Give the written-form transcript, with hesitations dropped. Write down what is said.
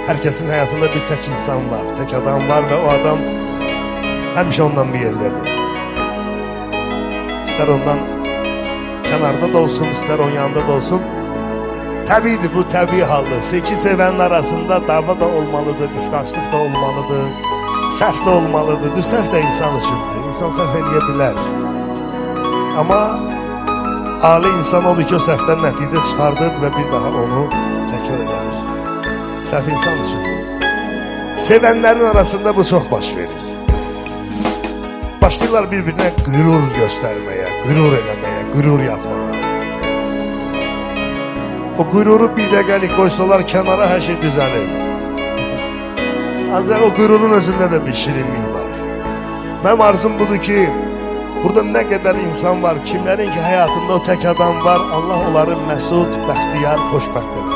Herkesin hayatında bir tek insan var, tek adam var ve o adam həmişə ondan bir yerdedir. İster ondan kenarda da olsun, ister onun yanında da olsun. Təbiidir, bu təbii haldır. İki sevənin arasında dava da olmalıdır, qısqanclıq da olmalıdır, səhv də olmalıdır. Səhv də insan üçündür, insan səhv eləyə bilər. Amma ali insan odur ki, o səhvdən nəticə çıxardır və bir daha onu təkrar eləmir. Səhv insan üçündür. Sevənlərin arasında bu çox baş verir. Başlayırlar bir-birinə qürur göstərməyə, qürur eləməyə, qürur yapmağa. O qüruru bir dəqiqəlik qoysalar kənara hər şey düzəlir. Ancaq o qürurun özündə də bir şirinlik var. Mənim arzum budur ki, burada nə qədər insan var, kimlərin ki həyatında o tək adam var, Allah onları məsud, bəxtiyar, xoşbəxt eləsin.